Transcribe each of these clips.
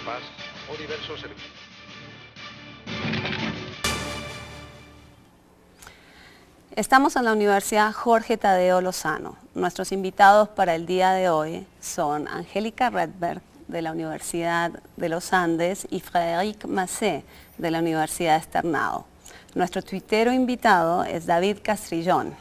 paz o diversos servicios. Estamos en la Universidad Jorge Tadeo Lozano. Nuestros invitados para el día de hoy son Angélica Redberg, de la Universidad de los Andes, y Frédéric Massé, de la Universidad Externado. Nuestro tuitero invitado es David Castrillón.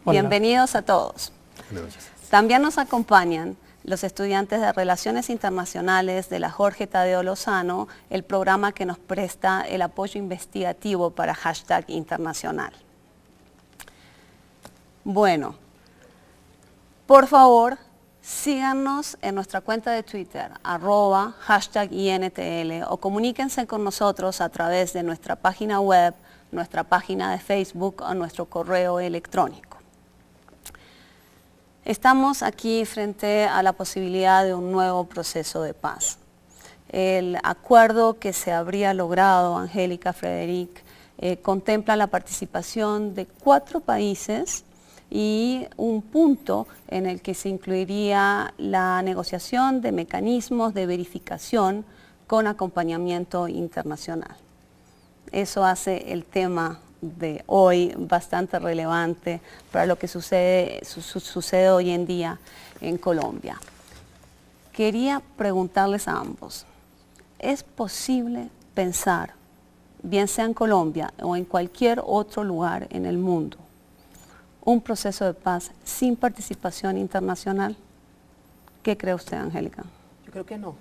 Hola. Bienvenidos a todos. Gracias. También nos acompañan los estudiantes de Relaciones Internacionales de la Jorge Tadeo Lozano, el programa que nos presta el apoyo investigativo para Hashtag Internacional. Bueno, por favor, síganos en nuestra cuenta de Twitter, @INTL, o comuníquense con nosotros a través de nuestra página web, nuestra página de Facebook o nuestro correo electrónico. Estamos aquí frente a la posibilidad de un nuevo proceso de paz. El acuerdo que se habría logrado, Angélica, Frédéric, contempla la participación de 4 países y un punto en el que se incluiría la negociación de mecanismos de verificación con acompañamiento internacional. Eso hace el tema de hoy bastante relevante para lo que sucede hoy en día en Colombia. Quería preguntarles a ambos, ¿es posible pensar, bien sea en Colombia o en cualquier otro lugar en el mundo, un proceso de paz sin participación internacional? ¿Qué cree usted, Angélica? Yo creo que no.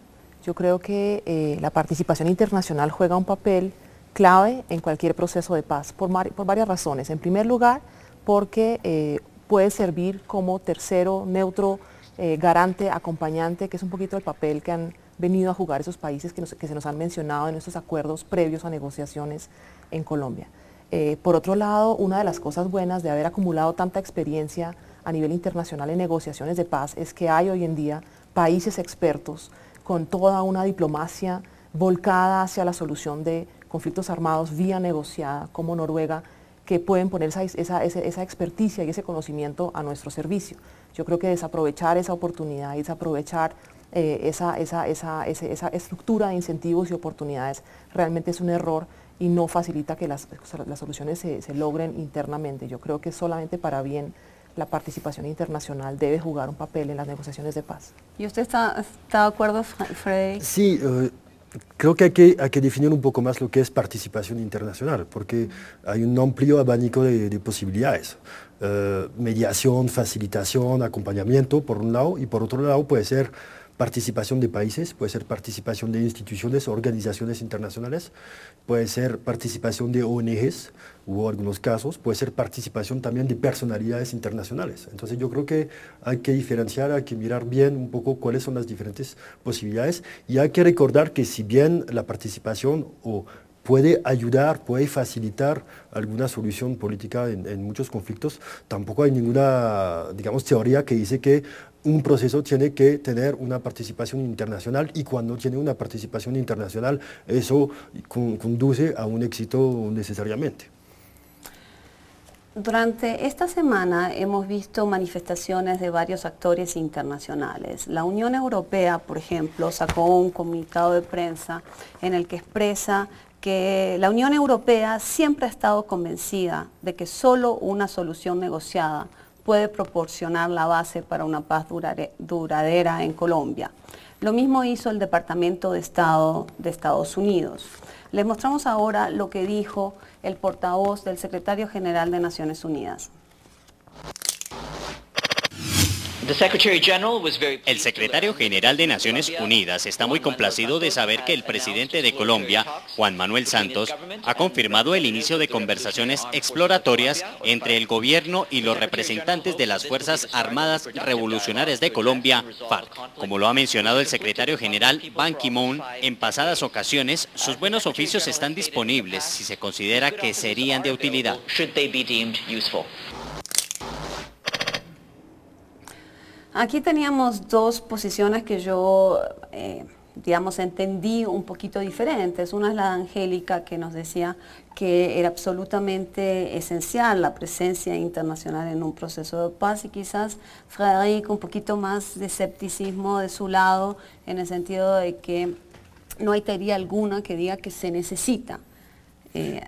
Yo creo que la participación internacional juega un papel clave en cualquier proceso de paz por varias razones. En primer lugar, porque puede servir como tercero, neutro, garante, acompañante, que es un poquito el papel que han venido a jugar esos países que se nos han mencionado en estos acuerdos previos a negociaciones en Colombia. Por otro lado, una de las cosas buenas de haber acumulado tanta experiencia a nivel internacional en negociaciones de paz es que hay hoy en día países expertos con toda una diplomacia volcada hacia la solución de conflictos armados vía negociada, como Noruega, que pueden poner esa experticia y ese conocimiento a nuestro servicio. Yo creo que desaprovechar esa oportunidad y desaprovechar esa estructura de incentivos y oportunidades realmente es un error y no facilita que las soluciones se logren internamente. Yo creo que solamente para bien la participación internacional debe jugar un papel en las negociaciones de paz. ¿Y usted está de acuerdo, Freddy? Sí, creo que hay que definir un poco más lo que es participación internacional, porque hay un amplio abanico de posibilidades. Mediación, facilitación, acompañamiento, por un lado, y por otro lado puede ser participación de países, puede ser participación de instituciones, organizaciones internacionales, puede ser participación de ONGs, hubo algunos casos, puede ser participación también de personalidades internacionales. Entonces yo creo que hay que diferenciar, hay que mirar bien un poco cuáles son las diferentes posibilidades y hay que recordar que si bien la participación puede ayudar, puede facilitar alguna solución política en muchos conflictos, tampoco hay ninguna, digamos, teoría que dice que un proceso tiene que tener una participación internacional y cuando tiene una participación internacional eso conduce a un éxito necesariamente. Durante esta semana hemos visto manifestaciones de varios actores internacionales. La Unión Europea, por ejemplo, sacó un comunicado de prensa en el que expresa que la Unión Europea siempre ha estado convencida de que solo una solución negociada puede proporcionar la base para una paz duradera en Colombia. Lo mismo hizo el Departamento de Estado de Estados Unidos. Les mostramos ahora lo que dijo el portavoz del Secretario General de Naciones Unidas. El secretario general de Naciones Unidas está muy complacido de saber que el presidente de Colombia, Juan Manuel Santos, ha confirmado el inicio de conversaciones exploratorias entre el gobierno y los representantes de las Fuerzas Armadas Revolucionarias de Colombia, FARC. Como lo ha mencionado el secretario general Ban Ki-moon en pasadas ocasiones, sus buenos oficios están disponibles si se considera que serían de utilidad. Aquí teníamos dos posiciones que yo, digamos, entendí un poquito diferentes. Una es la de Angélica, que nos decía que era absolutamente esencial la presencia internacional en un proceso de paz, y quizás Frédéric un poquito más de escepticismo de su lado, en el sentido de que no hay teoría alguna que diga que se necesita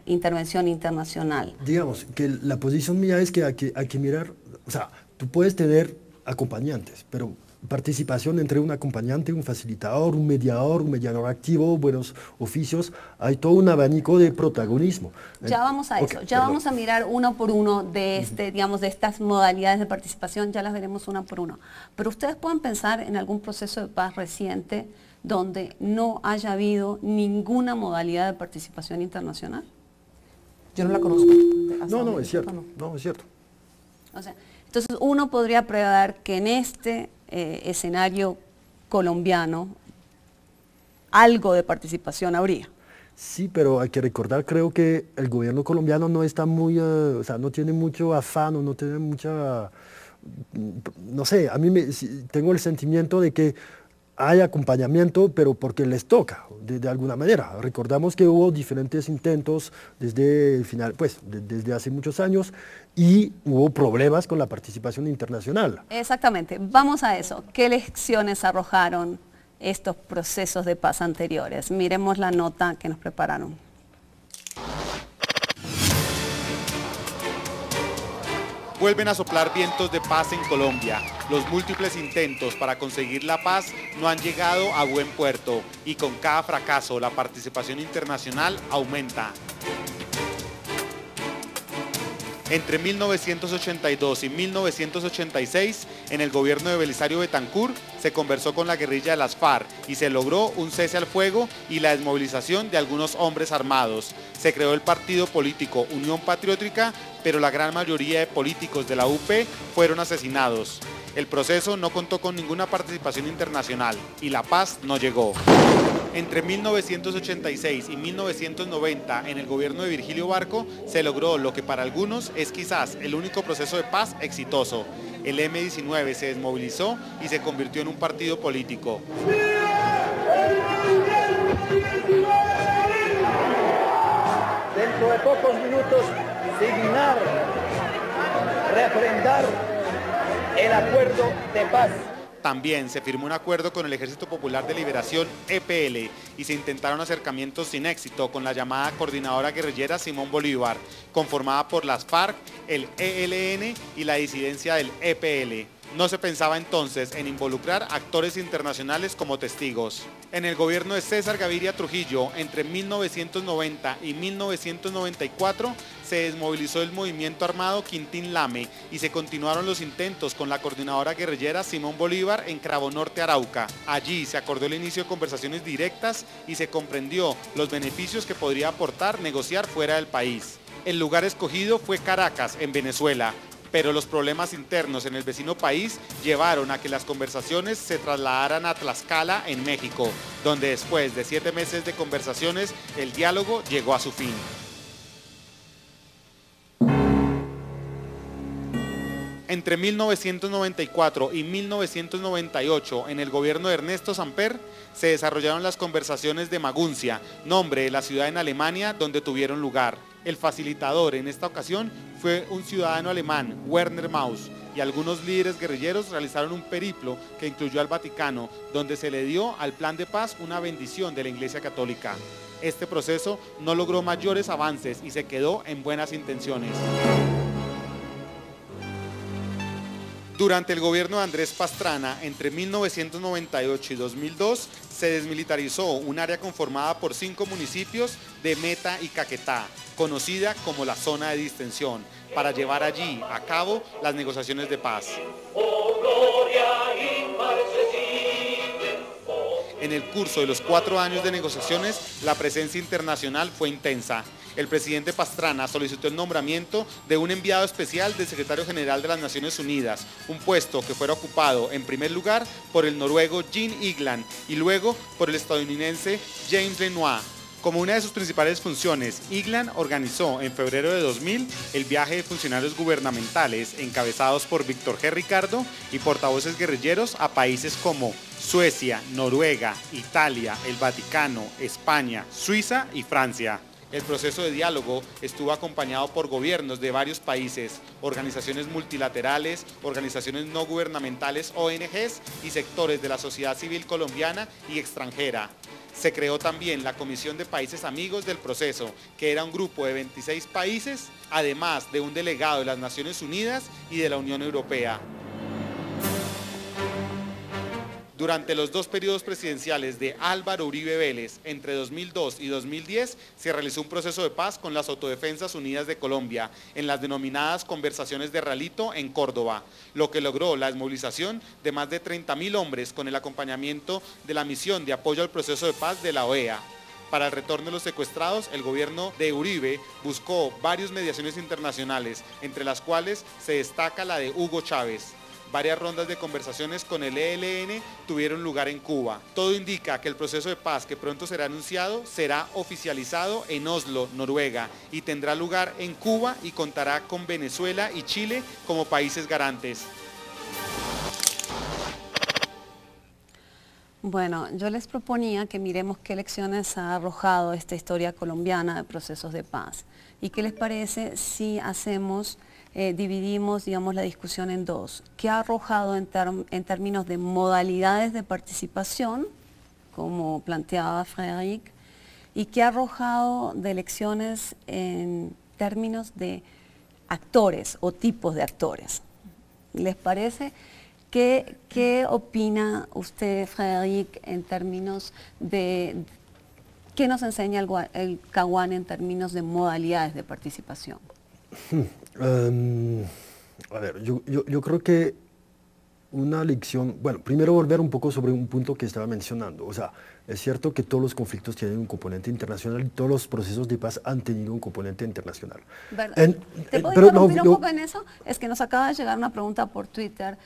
intervención internacional. Digamos que la posición mía es que hay que mirar, o sea, tú puedes tener acompañantes, pero participación entre un acompañante, un facilitador, un mediador activo, buenos oficios, hay todo un abanico de protagonismo. Ya vamos a eso, ya vamos a mirar uno por uno de digamos, de estas modalidades de participación, ya las veremos una por uno. Pero ustedes pueden pensar en algún proceso de paz reciente donde no haya habido ninguna modalidad de participación internacional. Yo no la conozco. No, es cierto, no, es cierto. O sea, entonces uno podría prever que en este escenario colombiano algo de participación habría. Sí, pero hay que recordar, creo que el gobierno colombiano no está muy, o sea, no tiene mucho afán, o no tiene mucha, no sé, a mí tengo el sentimiento de que hay acompañamiento, pero porque les toca, de alguna manera. Recordamos que hubo diferentes intentos desde el final, pues, desde hace muchos años, y hubo problemas con la participación internacional. Exactamente, vamos a eso. ¿Qué lecciones arrojaron estos procesos de paz anteriores? Miremos la nota que nos prepararon. Vuelven a soplar vientos de paz en Colombia. Los múltiples intentos para conseguir la paz no han llegado a buen puerto y con cada fracaso la participación internacional aumenta. Entre 1982 y 1986, en el gobierno de Belisario Betancur, se conversó con la guerrilla de las FARC y se logró un cese al fuego y la desmovilización de algunos hombres armados. Se creó el partido político Unión Patriótica, pero la gran mayoría de políticos de la UP fueron asesinados. El proceso no contó con ninguna participación internacional y la paz no llegó. Entre 1986 y 1990, en el gobierno de Virgilio Barco, se logró lo que para algunos es quizás el único proceso de paz exitoso. El M-19 se desmovilizó y se convirtió en un partido político. Dentro de pocos minutos, signar, refrendar el acuerdo de paz. También se firmó un acuerdo con el Ejército Popular de Liberación, EPL, y se intentaron acercamientos sin éxito con la llamada Coordinadora Guerrillera Simón Bolívar, conformada por las FARC, el ELN y la disidencia del EPL. No se pensaba entonces en involucrar actores internacionales como testigos. En el gobierno de César Gaviria Trujillo, entre 1990 y 1994, se desmovilizó el movimiento armado Quintín Lame y se continuaron los intentos con la coordinadora guerrillera Simón Bolívar en Cravo Norte, Arauca. Allí se acordó el inicio de conversaciones directas y se comprendió los beneficios que podría aportar negociar fuera del país. El lugar escogido fue Caracas, en Venezuela, pero los problemas internos en el vecino país llevaron a que las conversaciones se trasladaran a Tlaxcala, en México, donde después de 7 meses de conversaciones, el diálogo llegó a su fin. Entre 1994 y 1998, en el gobierno de Ernesto Samper, se desarrollaron las conversaciones de Maguncia, nombre de la ciudad en Alemania donde tuvieron lugar. El facilitador en esta ocasión fue un ciudadano alemán, Werner Maus, y algunos líderes guerrilleros realizaron un periplo que incluyó al Vaticano, donde se le dio al plan de paz una bendición de la Iglesia Católica. Este proceso no logró mayores avances y se quedó en buenas intenciones. Durante el gobierno de Andrés Pastrana, entre 1998 y 2002, se desmilitarizó un área conformada por 5 municipios de Meta y Caquetá, conocida como la zona de distensión, para llevar allí a cabo las negociaciones de paz. En el curso de los 4 años de negociaciones, la presencia internacional fue intensa. El presidente Pastrana solicitó el nombramiento de un enviado especial del secretario general de las Naciones Unidas, un puesto que fuera ocupado en primer lugar por el noruego Jim Egeland y luego por el estadounidense James Lenoir. Como una de sus principales funciones, Egeland organizó en febrero de 2000 el viaje de funcionarios gubernamentales encabezados por Víctor G. Ricardo y portavoces guerrilleros a países como Suecia, Noruega, Italia, el Vaticano, España, Suiza y Francia. El proceso de diálogo estuvo acompañado por gobiernos de varios países, organizaciones multilaterales, organizaciones no gubernamentales, ONGs y sectores de la sociedad civil colombiana y extranjera. Se creó también la Comisión de Países Amigos del Proceso, que era un grupo de 26 países, además de un delegado de las Naciones Unidas y de la Unión Europea. Durante los dos periodos presidenciales de Álvaro Uribe Vélez, entre 2002 y 2010, se realizó un proceso de paz con las Autodefensas Unidas de Colombia, en las denominadas conversaciones de Ralito en Córdoba, lo que logró la desmovilización de más de 30.000 hombres con el acompañamiento de la misión de apoyo al proceso de paz de la OEA. Para el retorno de los secuestrados, el gobierno de Uribe buscó varias mediaciones internacionales, entre las cuales se destaca la de Hugo Chávez. Varias rondas de conversaciones con el ELN tuvieron lugar en Cuba. Todo indica que el proceso de paz que pronto será anunciado será oficializado en Oslo, Noruega, y tendrá lugar en Cuba y contará con Venezuela y Chile como países garantes. Bueno, yo les proponía que miremos qué lecciones ha arrojado esta historia colombiana de procesos de paz. ¿Y qué les parece si dividimos, digamos, la discusión en dos? ¿Qué ha arrojado en términos de modalidades de participación, como planteaba Frédéric, y qué ha arrojado de lecciones en términos de actores o tipos de actores? ¿Les parece? ¿Qué opina usted, Frédéric, en términos de qué nos enseña el Caguán en términos de modalidades de participación? A ver, yo creo que una lección, bueno, primero volver un poco sobre un punto que estaba mencionando. O sea, es cierto que todos los conflictos tienen un componente internacional y todos los procesos de paz han tenido un componente internacional. ¿Te puedo interrumpir un poco en eso? Es que nos acaba de llegar una pregunta por Twitter,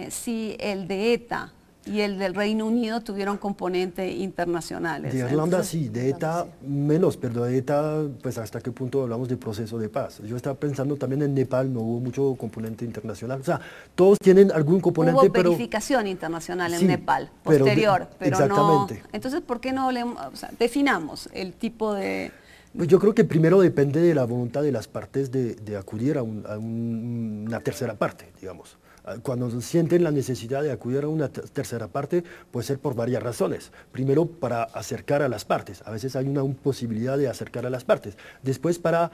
si el de ETA y el del Reino Unido tuvieron componentes internacionales. De Irlanda sí, de ETA menos, pero de ETA, pues hasta qué punto hablamos de proceso de paz. Yo estaba pensando también en Nepal, no hubo mucho componente internacional. O sea, todos tienen algún componente, hubo verificación internacional en Nepal, posterior, pero exactamente. No. Entonces, ¿por qué no hablemos, definamos el tipo de... Pues yo creo que primero depende de la voluntad de las partes de acudir a una tercera parte, digamos. Cuando sienten la necesidad de acudir a una tercera parte, puede ser por varias razones. Primero, para acercar a las partes. A veces hay una posibilidad de acercar a las partes. Después, para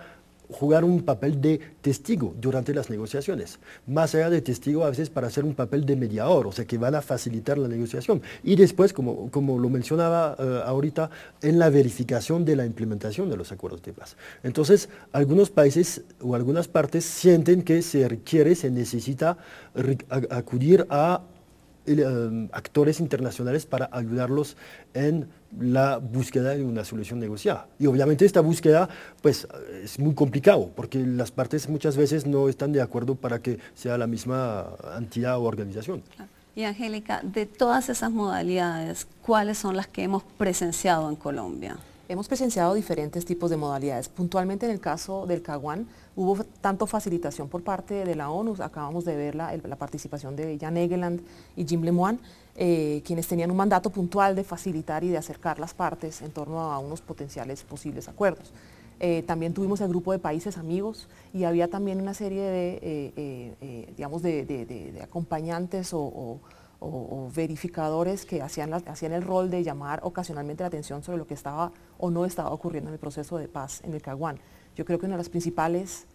jugar un papel de testigo durante las negociaciones. Más allá de testigo, a veces para hacer un papel de mediador, o sea, que van a facilitar la negociación. Y después, como lo mencionaba ahorita, en la verificación de la implementación de los acuerdos de paz. Entonces, algunos países o algunas partes sienten que se necesita acudir a actores internacionales para ayudarlos en la búsqueda de una solución negociada. Y obviamente esta búsqueda pues es muy complicado porque las partes muchas veces no están de acuerdo para que sea la misma entidad o organización. Y Angélica, de todas esas modalidades, ¿cuáles son las que hemos presenciado en Colombia? Hemos presenciado diferentes tipos de modalidades. Puntualmente en el caso del Caguán hubo tanto facilitación por parte de la ONU, acabamos de ver la participación de Jan Egeland y Jim Lemoine, quienes tenían un mandato puntual de facilitar y de acercar las partes en torno a unos potenciales posibles acuerdos. También tuvimos el grupo de países amigos y había también una serie de acompañantes o verificadores que hacían el rol de llamar ocasionalmente la atención sobre lo que estaba o no estaba ocurriendo en el proceso de paz en el Caguán. Yo creo que una de las principales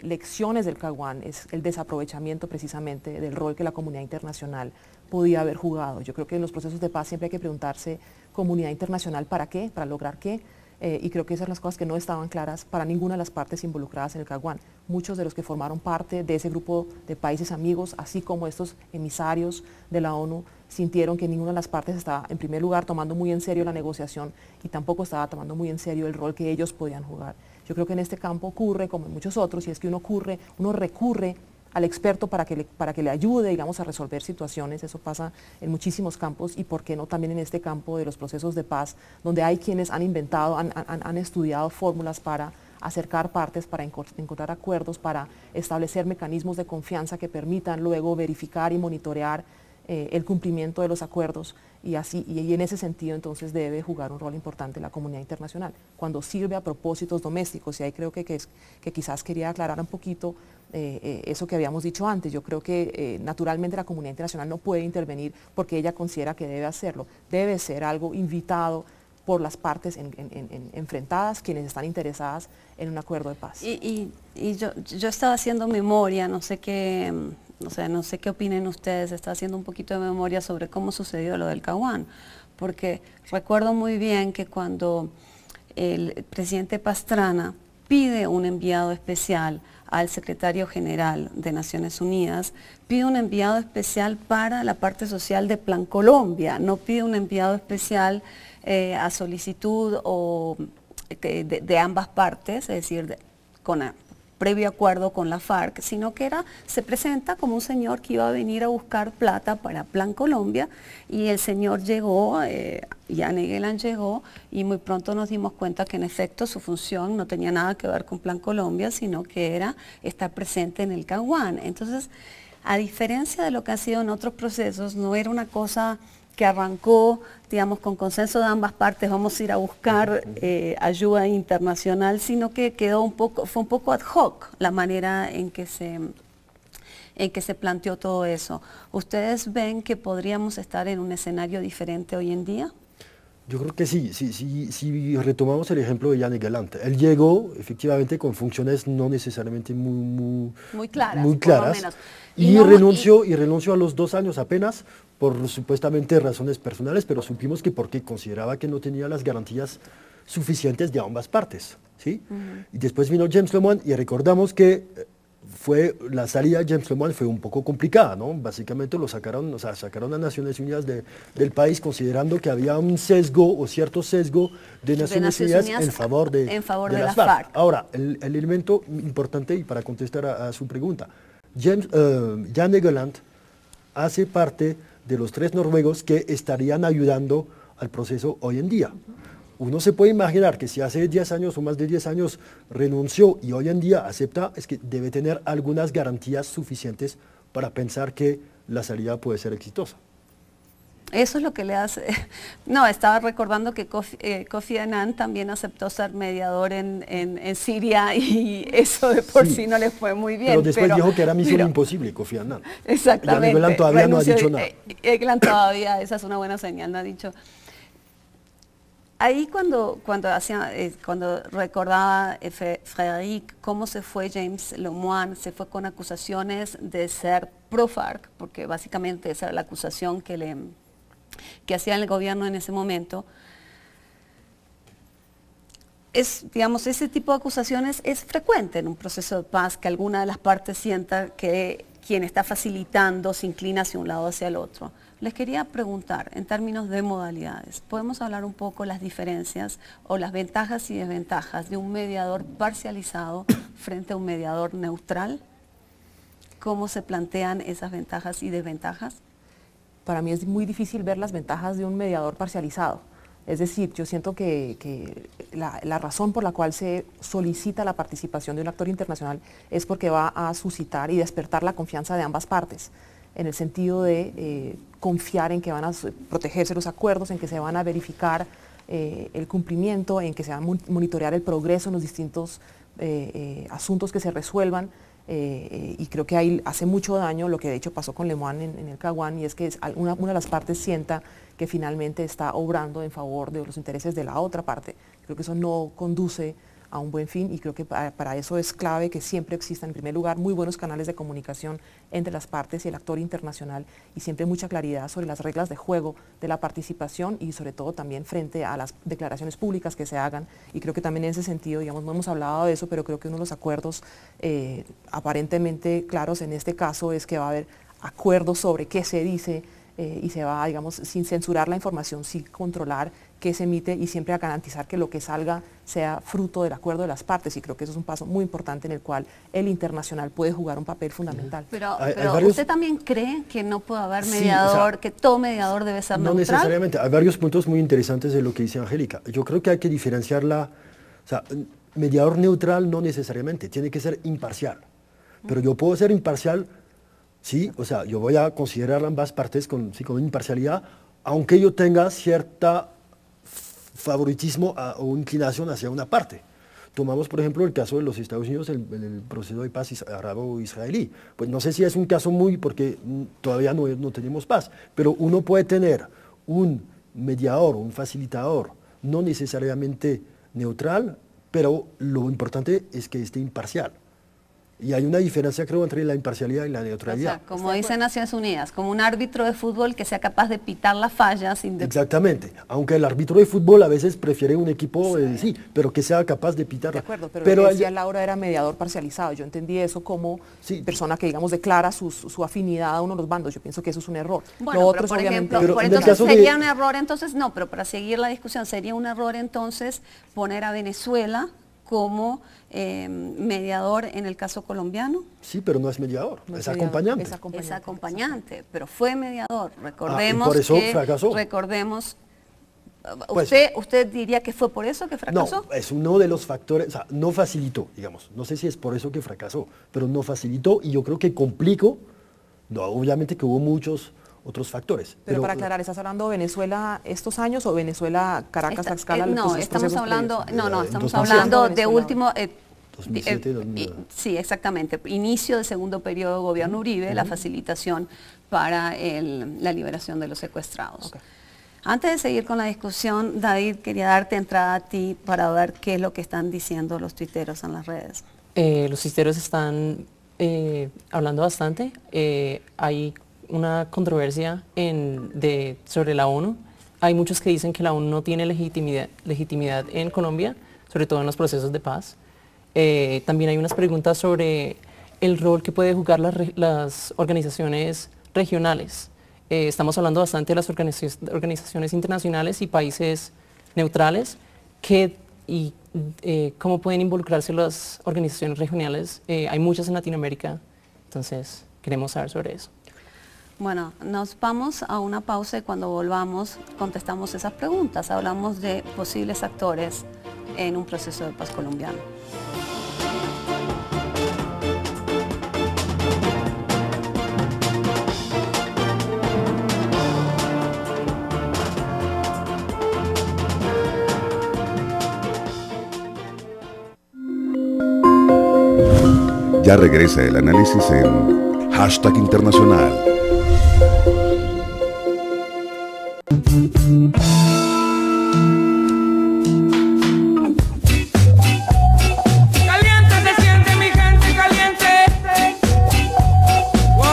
lecciones del Caguán es el desaprovechamiento precisamente del rol que la comunidad internacional podía haber jugado. Yo creo que en los procesos de paz siempre hay que preguntarse, comunidad internacional, ¿para qué? ¿Para lograr qué? Y creo que esas son las cosas que no estaban claras para ninguna de las partes involucradas en el Caguán. Muchos de los que formaron parte de ese grupo de países amigos, así como estos emisarios de la ONU, sintieron que ninguna de las partes estaba, en primer lugar, tomando muy en serio la negociación y tampoco estaba tomando muy en serio el rol que ellos podían jugar. Yo creo que en este campo ocurre, como en muchos otros, y es que uno recurre al experto para que le ayude, digamos, a resolver situaciones. Eso pasa en muchísimos campos y por qué no también en este campo de los procesos de paz, donde hay quienes han inventado, han estudiado fórmulas para acercar partes, para encontrar acuerdos, para establecer mecanismos de confianza que permitan luego verificar y monitorear el cumplimiento de los acuerdos y en ese sentido entonces debe jugar un rol importante la comunidad internacional cuando sirve a propósitos domésticos. Y ahí creo que quizás quería aclarar un poquito eso que habíamos dicho antes. Yo creo que naturalmente la comunidad internacional no puede intervenir porque ella considera que debe hacerlo. Debe ser algo invitado por las partes enfrentadas, quienes están interesadas en un acuerdo de paz. Y yo estaba haciendo memoria, no sé qué opinen ustedes, estaba haciendo un poquito de memoria sobre cómo sucedió lo del Caguán, porque recuerdo muy bien que cuando el presidente Pastrana pide un enviado especial al secretario general de Naciones Unidas, pide un enviado especial para la parte social de Plan Colombia, no pide un enviado especial a solicitud de ambas partes, es decir, con previo acuerdo con la FARC, sino que se presenta como un señor que iba a venir a buscar plata para Plan Colombia, y el señor llegó, Jan Egeland llegó, y muy pronto nos dimos cuenta que en efecto su función no tenía nada que ver con Plan Colombia, sino que era estar presente en el Caguán. Entonces, a diferencia de lo que ha sido en otros procesos, no era una cosa que arrancó, digamos, con consenso de ambas partes, vamos a ir a buscar ayuda internacional, sino que fue un poco ad hoc la manera en que se planteó todo eso. ¿Ustedes ven que podríamos estar en un escenario diferente hoy en día? Yo creo que sí, si retomamos el ejemplo de Jan Egeland, él llegó efectivamente con funciones no necesariamente muy claras, por lo menos. Y renunció a los 2 años apenas por supuestamente razones personales, pero supimos que porque consideraba que no tenía las garantías suficientes de ambas partes, ¿sí? Y después vino James Lemoine y recordamos que la salida de James Lemoine fue un poco complicada, ¿no? Básicamente sacaron a Naciones Unidas del país considerando que había un sesgo o cierto sesgo de Naciones Unidas en favor de las FARC. Ahora, el elemento importante, y para contestar a su pregunta, Jan Egeland hace parte de los 3 noruegos que estarían ayudando al proceso hoy en día. Uno se puede imaginar que si hace 10 años o más de 10 años renunció y hoy en día acepta, es que debe tener algunas garantías suficientes para pensar que la salida puede ser exitosa. Eso es lo que le hace. No, estaba recordando que Kofi Annan también aceptó ser mediador en Siria, y eso de por sí no le fue muy bien. Pero después dijo que era misión imposible, Kofi Annan. Exactamente. Egeland todavía no ha dicho nada. Egeland todavía, esa es una buena señal, no ha dicho. Ahí cuando recordaba Frédéric cómo se fue James Lemoine, se fue con acusaciones de ser pro-FARC, porque básicamente esa era la acusación que hacía el gobierno en ese momento. Digamos, ese tipo de acusaciones es frecuente en un proceso de paz, que alguna de las partes sienta que quien está facilitando se inclina hacia un lado o hacia el otro. Les quería preguntar, en términos de modalidades, ¿podemos hablar un poco las diferencias o las ventajas y desventajas de un mediador parcializado frente a un mediador neutral? ¿Cómo se plantean esas ventajas y desventajas? Para mí es muy difícil ver las ventajas de un mediador parcializado. Es decir, yo siento que la razón por la cual se solicita la participación de un actor internacional es porque va a suscitar y despertar la confianza de ambas partes, en el sentido de confiar en que van a protegerse los acuerdos, en que se van a verificar el cumplimiento, en que se va a monitorear el progreso en los distintos asuntos que se resuelvan. Y creo que ahí hace mucho daño lo que de hecho pasó con Lemoine en el Caguán, y es que una de las partes sienta que finalmente está obrando en favor de los intereses de la otra parte. Creo que eso no conduce a un buen fin, y creo que para eso es clave que siempre existan, en primer lugar, muy buenos canales de comunicación entre las partes y el actor internacional, y siempre mucha claridad sobre las reglas de juego de la participación, y sobre todo también frente a las declaraciones públicas que se hagan. Y creo que también en ese sentido, digamos, no hemos hablado de eso, pero creo que uno de los acuerdos aparentemente claros en este caso es que va a haber acuerdos sobre qué se dice, y se va, digamos, sin censurar la información, sin controlar qué se emite, y siempre a garantizar que lo que salga sea fruto del acuerdo de las partes. Y creo que eso es un paso muy importante en el cual el internacional puede jugar un papel fundamental. Pero ¿usted también cree que no puede haber mediador, que todo mediador debe ser neutral? No necesariamente. Hay varios puntos muy interesantes de lo que dice Angélica. Yo creo que hay que diferenciarla. O sea, mediador neutral no necesariamente, tiene que ser imparcial. Pero yo puedo ser imparcial. Sí, o sea, yo voy a considerar ambas partes con imparcialidad, aunque yo tenga cierta favoritismo o inclinación hacia una parte. Tomamos, por ejemplo, el caso de los Estados Unidos en el proceso de paz arabo-israelí. Pues no sé si es un caso porque todavía no tenemos paz, pero uno puede tener un mediador, un facilitador no necesariamente neutral, pero lo importante es que esté imparcial. Y hay una diferencia, creo, entre la imparcialidad y la neutralidad. O sea, como dice Naciones Unidas, como un árbitro de fútbol que sea capaz de pitar las fallas. Exactamente, aunque el árbitro de fútbol a veces prefiere un equipo, sí, pero que sea capaz de pitar. De acuerdo, pero decía Laura era mediador parcializado. Yo entendí eso como persona que, digamos, declara su afinidad a uno de los bandos. Yo pienso que eso es un error. Bueno, pero por ejemplo, entonces sería un error, entonces, no, pero para seguir la discusión, sería un error entonces poner a Venezuela como mediador en el caso colombiano. Sí, pero no es mediador, no es acompañante. Es acompañante, pero fue mediador. Recordemos por eso fracasó. Recordemos, Pues, ¿usted diría que fue por eso que fracasó? No, es uno de los factores, o sea, no facilitó, digamos. No sé si es por eso que fracasó, pero no facilitó y yo creo que complicó. No, obviamente que hubo muchos otros factores. Pero para aclarar, ¿estás hablando de Venezuela estos años o Venezuela Caracas, Tlaxcala? No, estamos hablando, estamos hablando de último... 2007, sí, exactamente. Inicio del segundo periodo de gobierno Uribe, la facilitación para la liberación de los secuestrados. Okay. Antes de seguir con la discusión, David, quería darte entrada a ti para ver qué es lo que están diciendo los tuiteros en las redes. Los tuiteros están hablando bastante. Hay una controversia sobre la ONU. Hay muchos que dicen que la ONU no tiene legitimidad en Colombia, sobre todo en los procesos de paz. También hay unas preguntas sobre el rol que puede jugar las organizaciones regionales. Estamos hablando bastante de las organizaciones internacionales y países neutrales, y cómo pueden involucrarse las organizaciones regionales. Hay muchas en Latinoamérica, entonces queremos saber sobre eso. Bueno, nos vamos a una pausa y cuando volvamos contestamos esas preguntas. Hablamos de posibles actores en un proceso de paz colombiano. Ya regresa el análisis en #internacional. Caliente se siente mi gente, caliente. Wow.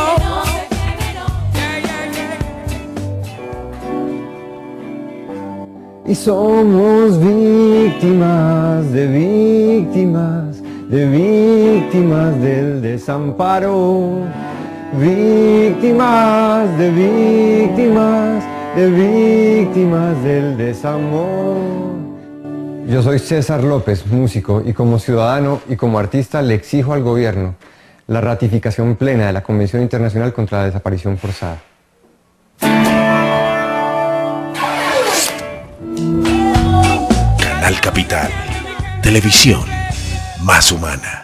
Y somos víctimas de víctimas, de víctimas del desamparo, víctimas de víctimas, de víctimas del desamor. Yo soy César López, músico, y como ciudadano y como artista le exijo al gobierno la ratificación plena de la Convención Internacional contra la Desaparición Forzada. Canal Capital, televisión más humana.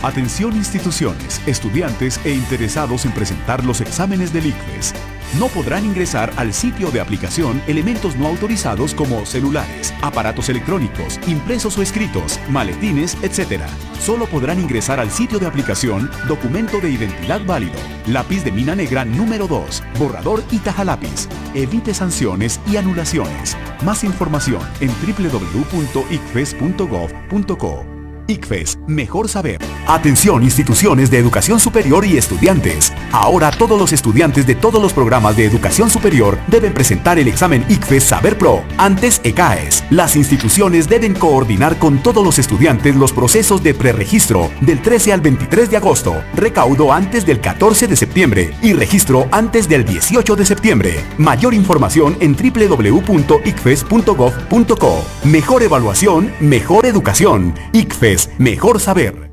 Atención instituciones, estudiantes e interesados en presentar los exámenes del ICFES. No podrán ingresar al sitio de aplicación elementos no autorizados como celulares, aparatos electrónicos, impresos o escritos, maletines, etc. Solo podrán ingresar al sitio de aplicación documento de identidad válido, lápiz de mina negra número 2, borrador y tajalápiz. Evite sanciones y anulaciones. Más información en www.icfes.gov.co. ICFES, mejor saber. Atención instituciones de educación superior y estudiantes. Ahora todos los estudiantes de todos los programas de educación superior deben presentar el examen ICFES Saber Pro, antes ECAES. Las instituciones deben coordinar con todos los estudiantes los procesos de preregistro del 13 al 23 de agosto, recaudo antes del 14 de septiembre y registro antes del 18 de septiembre. Mayor información en www.icfes.gov.co. Mejor evaluación, mejor educación. ICFES, mejor saber.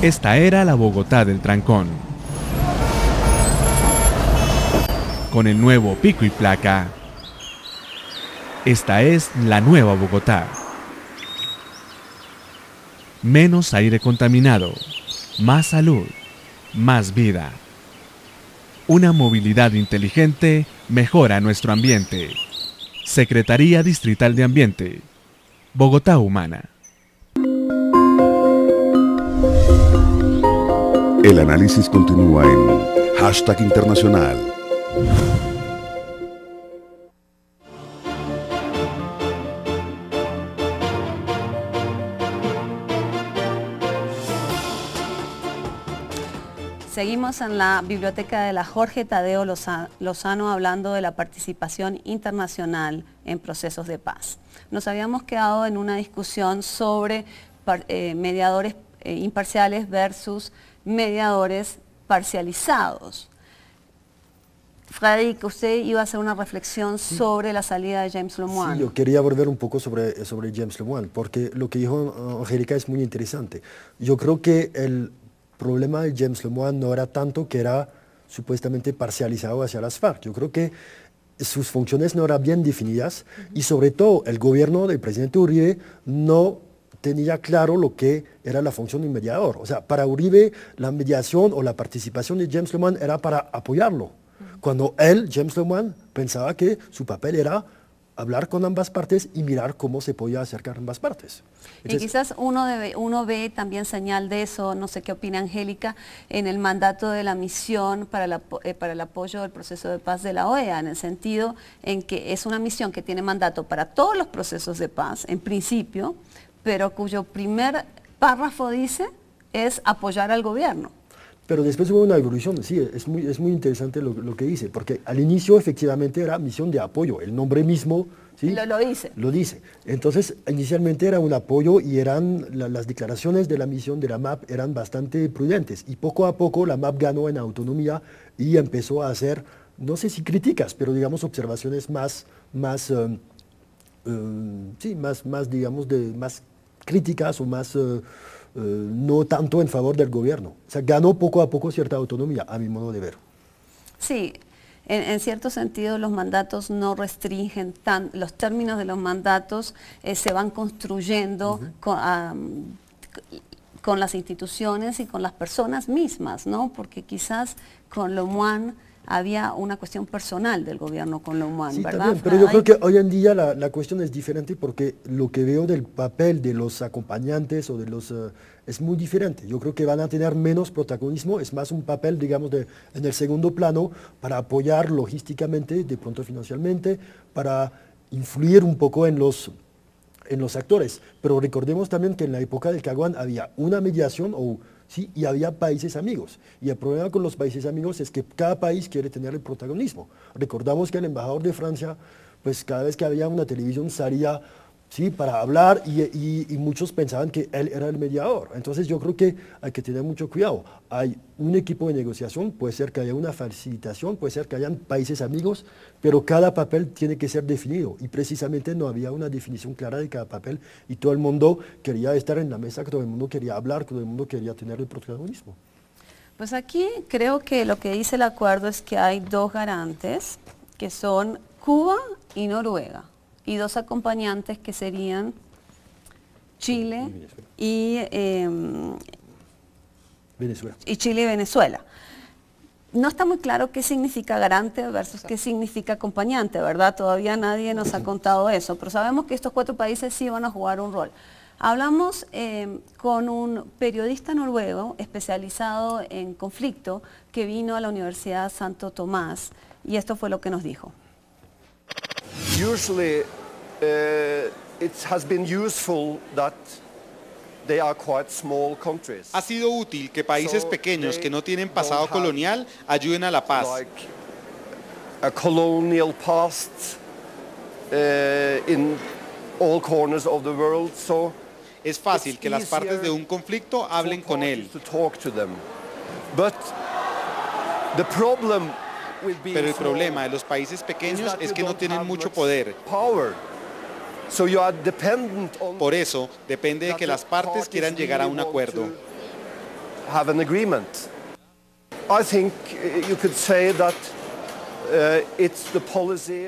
Esta era la Bogotá del trancón. Con el nuevo pico y placa. Esta es la nueva Bogotá. Menos aire contaminado, más salud, más vida. Una movilidad inteligente mejora nuestro ambiente. Secretaría Distrital de Ambiente. Bogotá Humana. El análisis continúa en #internacional. Seguimos en la biblioteca de la Jorge Tadeo Lozano hablando de la participación internacional en procesos de paz. Nos habíamos quedado en una discusión sobre mediadores imparciales versus mediadores parcializados. Frédéric, usted iba a hacer una reflexión sobre la salida de James Lemoine. Sí, yo quería volver un poco sobre James Lemoine, porque lo que dijo Angélica es muy interesante. Yo creo que el problema de James Lemoine no era tanto que era supuestamente parcializado hacia las FARC. Yo creo que sus funciones no eran bien definidas y sobre todo el gobierno del presidente Uribe no tenía claro lo que era la función de mediador. O sea, para Uribe la mediación o la participación de James Lemoine era para apoyarlo. Cuando él, James Lemoine, pensaba que su papel era hablar con ambas partes y mirar cómo se podía acercar a ambas partes. Entonces, y quizás uno ve también señal de eso, no sé qué opina Angélica, en el mandato de la misión para el apoyo del proceso de paz de la OEA, en el sentido en que es una misión que tiene mandato para todos los procesos de paz, en principio, pero cuyo primer párrafo dice es apoyar al gobierno. Pero después hubo una evolución, sí, es muy interesante lo que dice, porque al inicio efectivamente era misión de apoyo, el nombre mismo, ¿sí? Lo dice. Entonces, inicialmente era un apoyo y las declaraciones de la misión de la MAP eran bastante prudentes, y poco a poco la MAP ganó en autonomía y empezó a hacer, no sé si críticas, pero digamos observaciones más críticas o más... no tanto en favor del gobierno. O sea, ganó poco a poco cierta autonomía, a mi modo de ver. Sí, en cierto sentido los mandatos no restringen los términos de los mandatos se van construyendo con las instituciones y con las personas mismas, ¿no? Porque quizás con Lemoine había una cuestión personal del gobierno con Lemoine, sí, ¿verdad? También, pero yo creo que hoy en día la cuestión es diferente porque lo que veo del papel de los acompañantes o de los es muy diferente. Yo creo que van a tener menos protagonismo, es más un papel, digamos, en el segundo plano para apoyar logísticamente, de pronto financieramente, para influir un poco en los actores. Pero recordemos también que en la época del Caguán había una mediación sí, y había países amigos. Y el problema con los países amigos es que cada país quiere tener el protagonismo. Recordamos que el embajador de Francia, pues cada vez que había una televisión salía, sí, para hablar y muchos pensaban que él era el mediador. Entonces yo creo que hay que tener mucho cuidado. Hay un equipo de negociación, puede ser que haya una facilitación, puede ser que hayan países amigos, pero cada papel tiene que ser definido y precisamente no había una definición clara de cada papel y todo el mundo quería estar en la mesa, todo el mundo quería hablar, todo el mundo quería tener el protagonismo. Pues aquí creo que lo que dice el acuerdo es que hay dos garantes, que son Cuba y Noruega, y dos acompañantes que serían Chile y Chile y Venezuela. No está muy claro qué significa garante versus qué significa acompañante, ¿verdad? Todavía nadie nos ha contado eso, pero sabemos que estos 4 países sí van a jugar un rol. Hablamos con un periodista noruego especializado en conflicto que vino a la Universidad Santo Tomás y esto fue lo que nos dijo. Usually, it has been useful that they are quite small countries. Ha sido útil que países pequeños que no tienen pasado colonial ayuden a la paz. Like a colonial past in all corners of the world, so es fácil que las partes de un conflicto hablen con él. But the problem Pero el problema de los países pequeños es que no tienen mucho poder. Por eso, depende de que las partes quieran llegar a un acuerdo.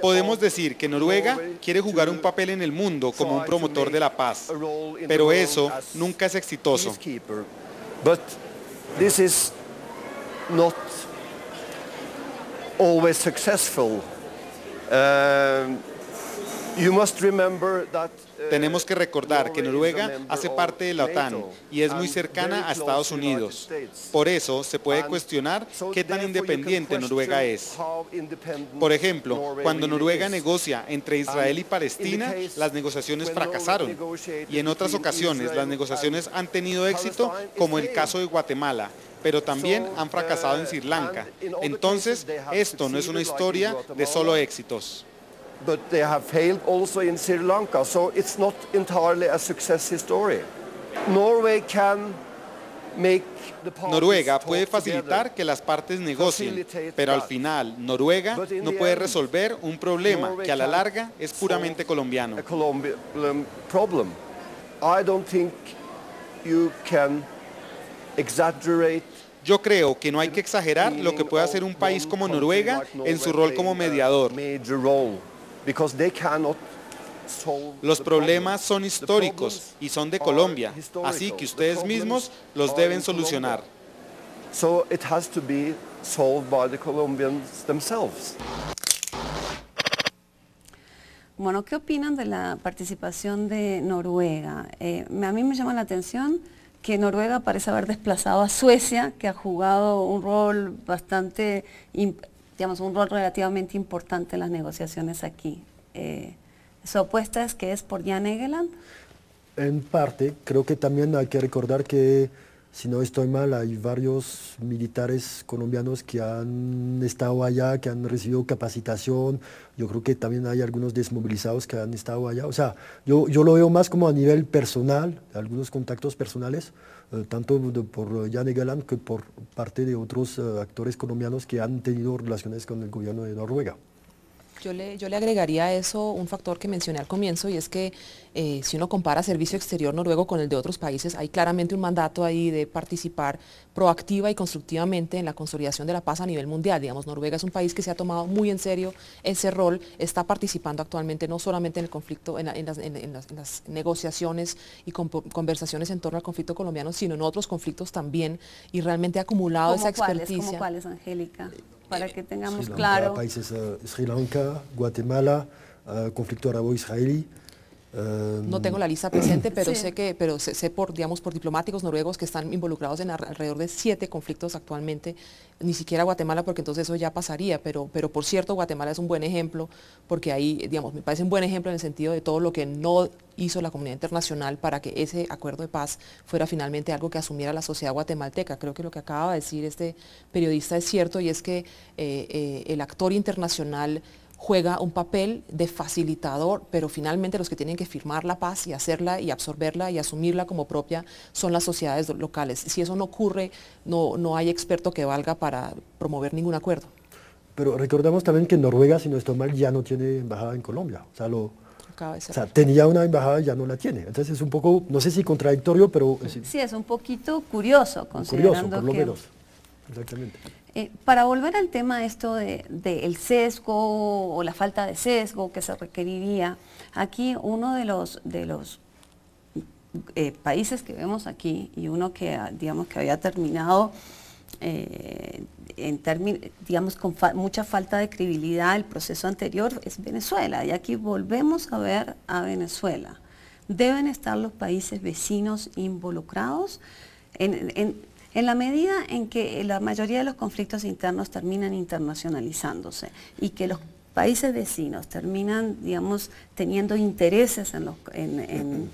Podemos decir que Noruega quiere jugar un papel en el mundo como un promotor de la paz, pero eso nunca es exitoso. Always successful. Tenemos que recordar que Noruega hace parte de la OTAN y es muy cercana a Estados Unidos. Por eso se puede cuestionar qué tan independiente Noruega es. Por ejemplo, cuando Noruega negocia entre Israel y Palestina, las negociaciones fracasaron. Y en otras ocasiones las negociaciones han tenido éxito, como el caso de Guatemala, pero también han fracasado en Sri Lanka. Entonces, esto no es una historia de solo éxitos. But they have failed also in Sri Lanka, so it's not entirely a success story. Noruega puede facilitar que las partes negocien, pero al final Noruega no puede resolver un problema que a la larga es puramente colombiano. Yo creo que no hay que exagerar lo que puede hacer un país como Noruega en su rol como mediador. Los problemas son históricos y son de Colombia, así que ustedes mismos los deben solucionar. Bueno, ¿qué opinan de la participación de Noruega? A mí me llama la atención que Noruega parece haber desplazado a Suecia, que ha jugado un rol bastante, digamos, un rol relativamente importante en las negociaciones aquí. ¿Su apuesta es que es por Jan Egeland? En parte, creo que también hay que recordar que, si no estoy mal, hay varios militares colombianos que han estado allá, que han recibido capacitación. Yo creo que también hay algunos desmovilizados que han estado allá. O sea, yo lo veo más como a nivel personal, algunos contactos personales, tanto por Jan Egeland que por parte de otros actores colombianos que han tenido relaciones con el gobierno de Noruega. Yo le agregaría a eso un factor que mencioné al comienzo, y es que si uno compara servicio exterior noruego con el de otros países, hay claramente un mandato ahí de participar proactiva y constructivamente en la consolidación de la paz a nivel mundial. Digamos, Noruega es un país que se ha tomado muy en serio ese rol, está participando actualmente no solamente en el conflicto, en las negociaciones y conversaciones en torno al conflicto colombiano, sino en otros conflictos también, y realmente ha acumulado esa experticia. ¿Cómo cuáles, Angélica? Para que tengamos Sri Lanka, claro. Países Sri Lanka, Guatemala, conflicto arabo-israelí. No tengo la lista presente, pero sí. sé por diplomáticos noruegos que están involucrados en alrededor de 7 conflictos actualmente, ni siquiera Guatemala, porque entonces eso ya pasaría, pero por cierto Guatemala es un buen ejemplo, porque ahí, digamos, me parece un buen ejemplo en el sentido de todo lo que no hizo la comunidad internacional para que ese acuerdo de paz fuera finalmente algo que asumiera la sociedad guatemalteca. Creo que lo que acaba de decir este periodista es cierto, y es que el actor internacional juega un papel de facilitador, pero finalmente los que tienen que firmar la paz y hacerla y absorberla y asumirla como propia son las sociedades locales. Si eso no ocurre, no hay experto que valga para promover ningún acuerdo. Pero recordamos también que Noruega, si no estoy mal, ya no tiene embajada en Colombia. O sea, tenía una embajada y ya no la tiene. Entonces es un poco, no sé si contradictorio, pero... Sí, es un poquito curioso, considerando por lo menos. Exactamente. Para volver al tema esto del sesgo o la falta de sesgo que se requeriría, aquí uno de los países que vemos aquí, y uno que digamos que había terminado con mucha falta de credibilidad el proceso anterior, es Venezuela, y aquí volvemos a ver a Venezuela. ¿Deben estar los países vecinos involucrados? En la medida en que la mayoría de los conflictos internos terminan internacionalizándose y que los países vecinos terminan, digamos, teniendo intereses en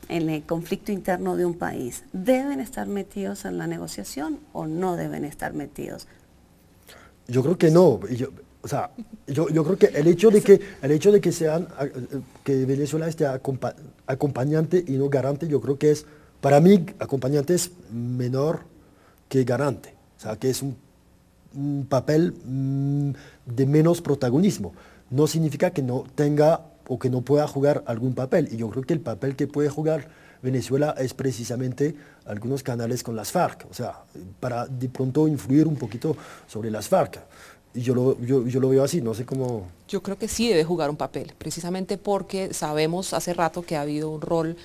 el conflicto interno de un país, ¿deben estar metidos en la negociación o no deben estar metidos? Yo creo que no. Yo creo que el hecho de que Venezuela esté acompañante y no garante, yo creo que es, para mí, acompañante es menor que garante, o sea, que es un papel de menos protagonismo. No significa que no tenga o que no pueda jugar algún papel, y yo creo que el papel que puede jugar Venezuela es precisamente algunos canales con las FARC, o sea, para de pronto influir un poquito sobre las FARC. Y yo lo veo así, no sé cómo... Yo creo que sí debe jugar un papel, precisamente porque sabemos hace rato que ha habido un rol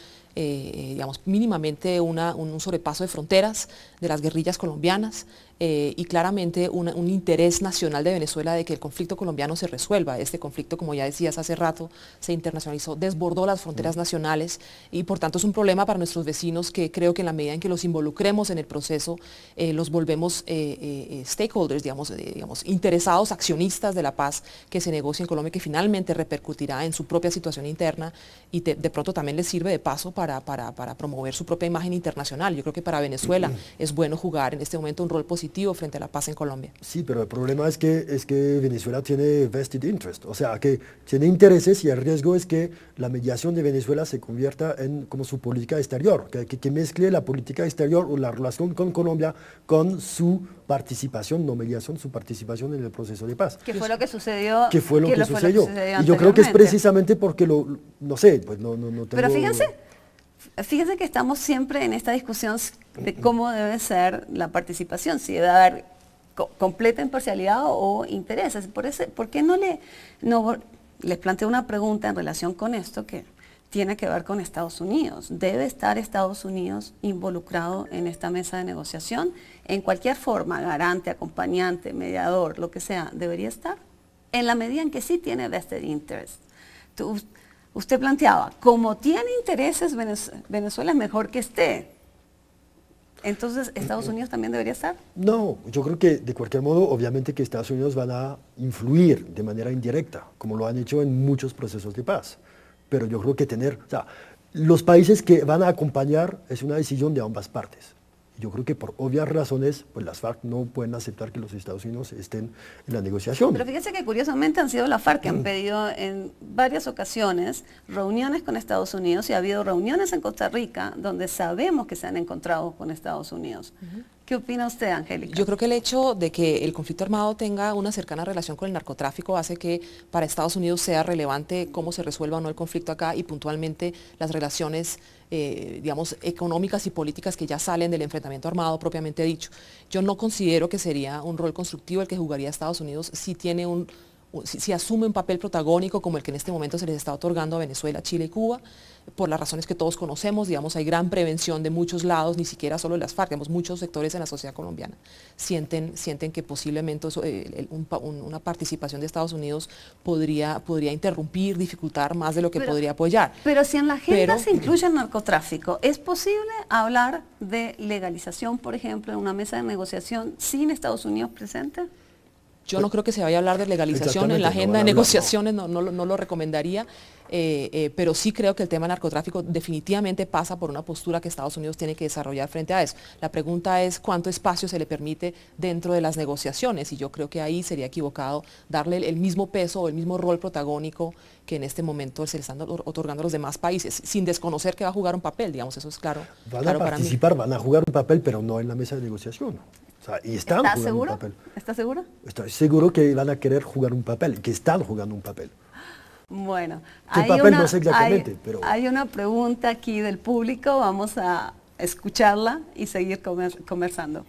digamos, mínimamente un sobrepaso de fronteras de las guerrillas colombianas y claramente un interés nacional de Venezuela de que el conflicto colombiano se resuelva. Este conflicto, como ya decías hace rato, se internacionalizó, desbordó las fronteras nacionales y por tanto es un problema para nuestros vecinos que creo que en la medida en que los involucremos en el proceso, los volvemos stakeholders, digamos, interesados, accionistas de la paz que se negocia en Colombia, que finalmente repercutirá en su propia situación interna y de pronto también les sirve de paso para promover su propia imagen internacional. Yo creo que para Venezuela es bueno jugar en este momento un rol positivo frente a la paz en Colombia. Sí, pero el problema es que Venezuela tiene vested interest, o sea, que tiene intereses y el riesgo es que la mediación de Venezuela se convierta en como su política exterior, que mezcle la política exterior o la relación con Colombia con su participación, no mediación, su participación en el proceso de paz. ¿Qué fue lo que sucedió? ¿Qué fue lo que sucedió? Y yo creo que es precisamente porque no sé, pues no tengo... Pero fíjense que estamos siempre en esta discusión de cómo debe ser la participación, si debe haber completa imparcialidad o intereses. ¿Por qué no les planteo una pregunta en relación con esto que tiene que ver con Estados Unidos? ¿Debe estar Estados Unidos involucrado en esta mesa de negociación? En cualquier forma, garante, acompañante, mediador, lo que sea, ¿debería estar? En la medida en que sí tiene vested interest. Usted planteaba, como tiene intereses, Venezuela es mejor que esté. Entonces, ¿Estados Unidos también debería estar? No, yo creo que de cualquier modo, obviamente que Estados Unidos van a influir de manera indirecta, como lo han hecho en muchos procesos de paz. Pero yo creo que los países que van a acompañar es una decisión de ambas partes. Yo creo que por obvias razones, pues las FARC no pueden aceptar que los Estados Unidos estén en la negociación. Pero fíjese que curiosamente han sido la FARC que han pedido en varias ocasiones reuniones con Estados Unidos y ha habido reuniones en Costa Rica donde sabemos que se han encontrado con Estados Unidos. ¿Qué opina usted, Angélica? Yo creo que el hecho de que el conflicto armado tenga una cercana relación con el narcotráfico hace que para Estados Unidos sea relevante cómo se resuelva o no el conflicto acá y puntualmente las relaciones digamos, económicas y políticas que ya salen del enfrentamiento armado propiamente dicho. Yo no considero que sería un rol constructivo el que jugaría Estados Unidos si asume un papel protagónico como el que en este momento se les está otorgando a Venezuela, Chile y Cuba, por las razones que todos conocemos. Digamos, hay gran prevención de muchos lados, ni siquiera solo de las FARC, digamos, muchos sectores en la sociedad colombiana sienten que posiblemente una participación de Estados Unidos podría interrumpir, dificultar más de lo que podría apoyar. Pero si en la agenda se incluye el narcotráfico, ¿es posible hablar de legalización, por ejemplo, en una mesa de negociación sin Estados Unidos presente? Yo no creo que se vaya a hablar de legalización en la agenda de negociaciones, no lo recomendaría, pero sí creo que el tema narcotráfico definitivamente pasa por una postura que Estados Unidos tiene que desarrollar frente a eso. La pregunta es cuánto espacio se le permite dentro de las negociaciones y yo creo que ahí sería equivocado darle el mismo peso o el mismo rol protagónico que en este momento se le están otorgando a los demás países, sin desconocer que va a jugar un papel, digamos, eso es claro. Van a participar, van a jugar un papel, pero no en la mesa de negociación. O sea, y están jugando un papel. ¿Estás seguro? Estoy seguro que van a querer jugar un papel y que están jugando un papel. Bueno, ¿qué papel? No sé exactamente, pero... hay una pregunta aquí del público, vamos a escucharla y seguir conversando.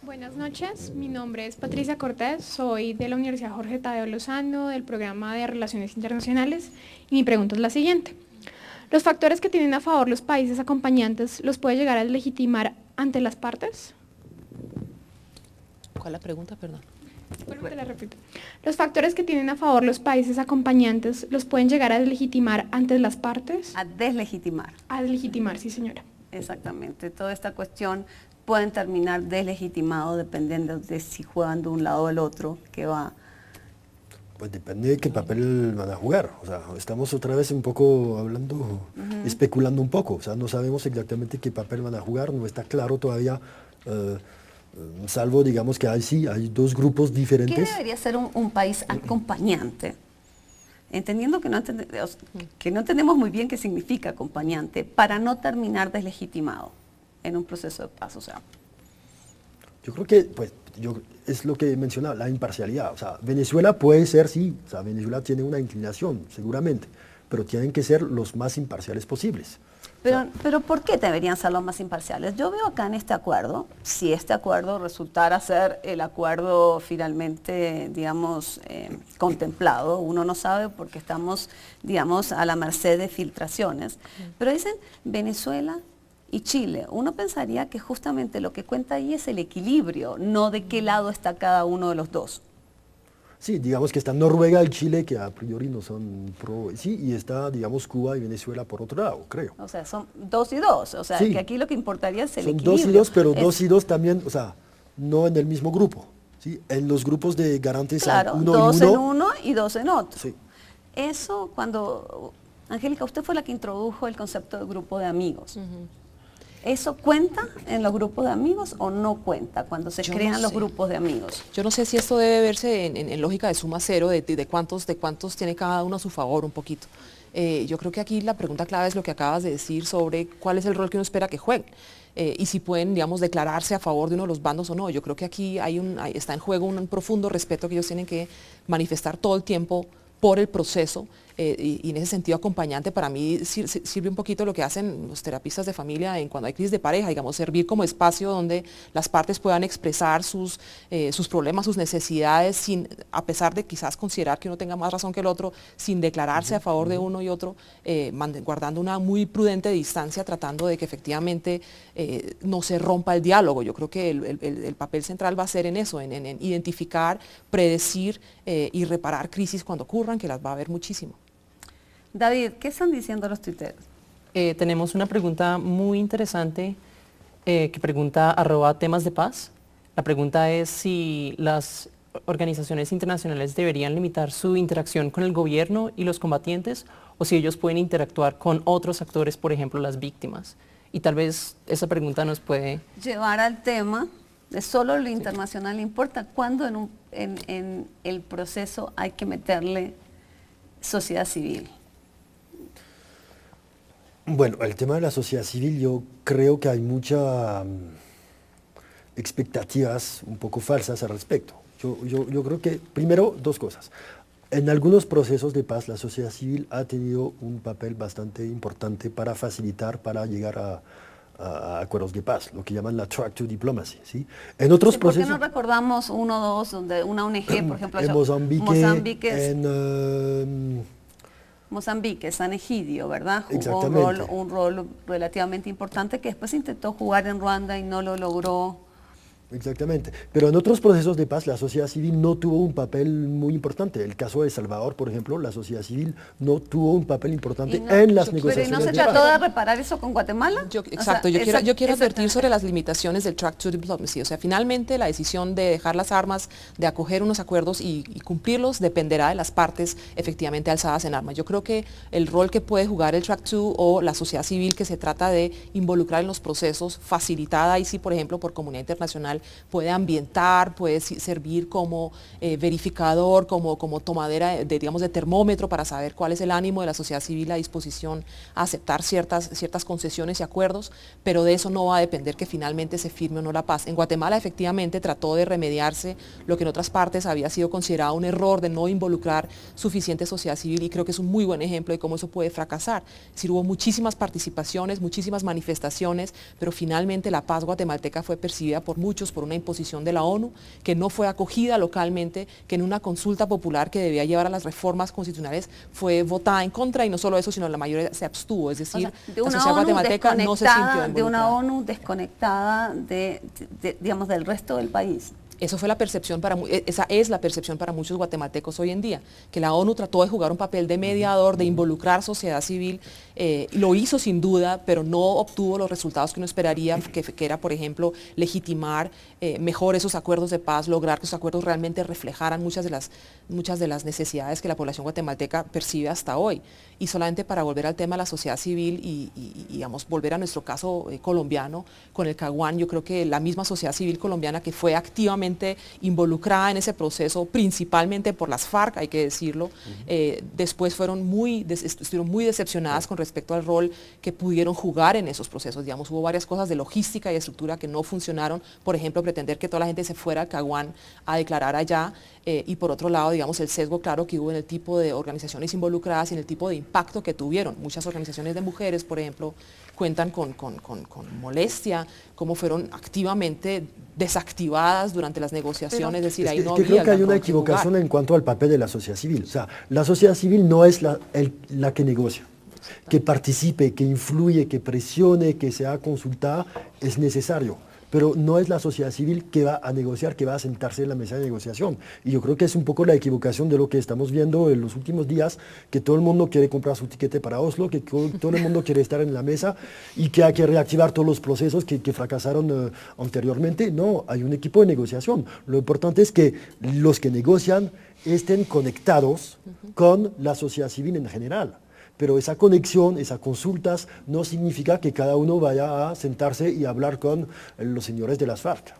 Buenas noches, mi nombre es Patricia Cortés, soy de la Universidad Jorge Tadeo Lozano, del programa de Relaciones Internacionales, y mi pregunta es la siguiente. ¿Los factores que tienen a favor los países acompañantes los puede llegar a deslegitimar ante las partes? ¿Cuál es la pregunta? Perdón. Bueno, te la repito. ¿Los factores que tienen a favor los países acompañantes los pueden llegar a deslegitimar ante las partes? A deslegitimar. A deslegitimar, sí señora. Exactamente. Toda esta cuestión pueden terminar deslegitimado dependiendo de si juegan de un lado o del otro, que va... Pues depende de qué papel van a jugar. O sea, estamos otra vez un poco hablando, especulando un poco. O sea, no sabemos exactamente qué papel van a jugar, no está claro todavía, salvo, digamos, que hay dos grupos diferentes. ¿Qué debería ser un país acompañante? Entendiendo que no entendemos muy bien qué significa acompañante, para no terminar deslegitimado en un proceso de paz. O sea, yo creo que, pues, es lo que mencionaba, la imparcialidad. O sea, Venezuela puede ser, sí, o sea, Venezuela tiene una inclinación, seguramente, pero tienen que ser los más imparciales posibles. Pero ¿por qué deberían ser los más imparciales? Yo veo acá en este acuerdo, si este acuerdo resultara ser el acuerdo finalmente, digamos, contemplado, uno no sabe porque estamos, digamos, a la merced de filtraciones, pero dicen Venezuela y Chile. Uno pensaría que justamente lo que cuenta ahí es el equilibrio, no de qué lado está cada uno de los dos. Sí, digamos que está Noruega y Chile, que a priori no son pro, sí, y está, digamos, Cuba y Venezuela por otro lado, creo. O sea, son 2 y 2, o sea, sí, que aquí lo que importaría es el son equilibrio. 2 y 2, pero 2 y 2 también, o sea, no en el mismo grupo, ¿sí? En los grupos de garantes claro, uno 2 y uno, en uno y 2 en otro. Sí. Eso cuando, Angélica, usted fue la que introdujo el concepto de grupo de amigos. ¿Eso cuenta en los grupos de amigos o no cuenta cuando se crean los grupos de amigos? Yo no sé si esto debe verse en lógica de suma cero, de cuántos tiene cada uno a su favor un poquito. Yo creo que aquí la pregunta clave es lo que acabas de decir sobre cuál es el rol que uno espera que jueguen. Y si pueden, digamos, declararse a favor de uno de los bandos o no. Yo creo que aquí está en juego un profundo respeto que ellos tienen que manifestar todo el tiempo por el proceso, y en ese sentido acompañante para mí sirve un poquito lo que hacen los terapistas de familia cuando hay crisis de pareja, digamos, servir como espacio donde las partes puedan expresar sus problemas, sus necesidades, a pesar de quizás considerar que uno tenga más razón que el otro, sin declararse a favor de uno y otro, guardando una muy prudente distancia, tratando de que efectivamente no se rompa el diálogo. Yo creo que el papel central va a ser en eso, en identificar, predecir y reparar crisis cuando ocurran, que las va a haber muchísimo. David, ¿qué están diciendo los tuiteros? Tenemos una pregunta muy interesante que pregunta @temas de paz. La pregunta es si las organizaciones internacionales deberían limitar su interacción con el gobierno y los combatientes o si ellos pueden interactuar con otros actores, por ejemplo, las víctimas. Y tal vez esa pregunta nos puede llevar al tema de solo lo internacional importa, cuando en el proceso hay que meterle sociedad civil. Bueno, el tema de la sociedad civil, yo creo que hay muchas expectativas un poco falsas al respecto. Yo creo que, primero, 2 cosas. En algunos procesos de paz, la sociedad civil ha tenido un papel bastante importante para facilitar, para llegar a acuerdos de paz, lo que llaman la track to diplomacy, ¿sí? En otros procesos... ¿Por qué no recordamos 1 o 2, donde una ONG, por ejemplo, en Mozambique, San Egidio, ¿verdad? Jugó un rol relativamente importante que después intentó jugar en Ruanda y no lo logró. Exactamente, pero en otros procesos de paz la sociedad civil no tuvo un papel muy importante. El caso de El Salvador, por ejemplo, la sociedad civil no tuvo un papel importante en las negociaciones de paz. ¿Pero no se trató de reparar eso con Guatemala? Exacto, yo quiero advertir sobre las limitaciones del track to diplomacy. O sea, finalmente la decisión de dejar las armas, de acoger unos acuerdos y cumplirlos dependerá de las partes efectivamente alzadas en armas. Yo creo que el rol que puede jugar el track to o la sociedad civil que se trata de involucrar en los procesos, facilitada ahí sí, por ejemplo, por comunidad internacional, puede ambientar, puede servir como verificador, como tomadera digamos, de termómetro para saber cuál es el ánimo de la sociedad civil, la disposición a aceptar ciertas concesiones y acuerdos, pero de eso no va a depender que finalmente se firme o no la paz. En Guatemala efectivamente trató de remediarse lo que en otras partes había sido considerado un error de no involucrar suficiente sociedad civil, y creo que es un muy buen ejemplo de cómo eso puede fracasar. Es decir, hubo muchísimas participaciones, muchísimas manifestaciones, pero finalmente la paz guatemalteca fue percibida por muchos por una imposición de la ONU, que no fue acogida localmente, que en una consulta popular que debía llevar a las reformas constitucionales fue votada en contra, y no solo eso, sino la mayoría se abstuvo, es decir, la sociedad guatemalteca no se sintió involucrada. De una ONU desconectada digamos, del resto del país. Esa es la percepción para muchos guatemaltecos hoy en día, que la ONU trató de jugar un papel de mediador, de involucrar sociedad civil, lo hizo sin duda, pero no obtuvo los resultados que uno esperaría, que era, por ejemplo, legitimar mejor esos acuerdos de paz, lograr que esos acuerdos realmente reflejaran muchas de las necesidades que la población guatemalteca percibe hasta hoy. Y solamente para volver al tema de la sociedad civil y digamos, volver a nuestro caso colombiano, con el Caguán, yo creo que la misma sociedad civil colombiana que fue activamente involucrada en ese proceso, principalmente por las FARC, hay que decirlo, después estuvieron muy decepcionadas con respecto al rol que pudieron jugar en esos procesos. Digamos, hubo varias cosas de logística y estructura que no funcionaron, por ejemplo, pretender que toda la gente se fuera al Caguán a declarar allá, y por otro lado, digamos, el sesgo claro que hubo en el tipo de organizaciones involucradas y en el tipo de impacto que tuvieron. Muchas organizaciones de mujeres, por ejemplo, cuentan con molestia, cómo fueron activamente desactivadas durante las negociaciones, es decir, ahí no había... Creo que hay una equivocación en cuanto al papel de la sociedad civil. O sea, la sociedad civil no es la que negocia. Que participe, que influye, que presione, que sea consultada, es necesario. Pero no es la sociedad civil que va a negociar, que va a sentarse en la mesa de negociación. Y yo creo que es un poco la equivocación de lo que estamos viendo en los últimos días, que todo el mundo quiere comprar su tiquete para Oslo, que todo el mundo quiere estar en la mesa y que hay que reactivar todos los procesos que fracasaron anteriormente. No, hay un equipo de negociación. Lo importante es que los que negocian estén conectados con la sociedad civil en general. Pero esa conexión, esas consultas, no significa que cada uno vaya a sentarse y hablar con los señores de las FARC.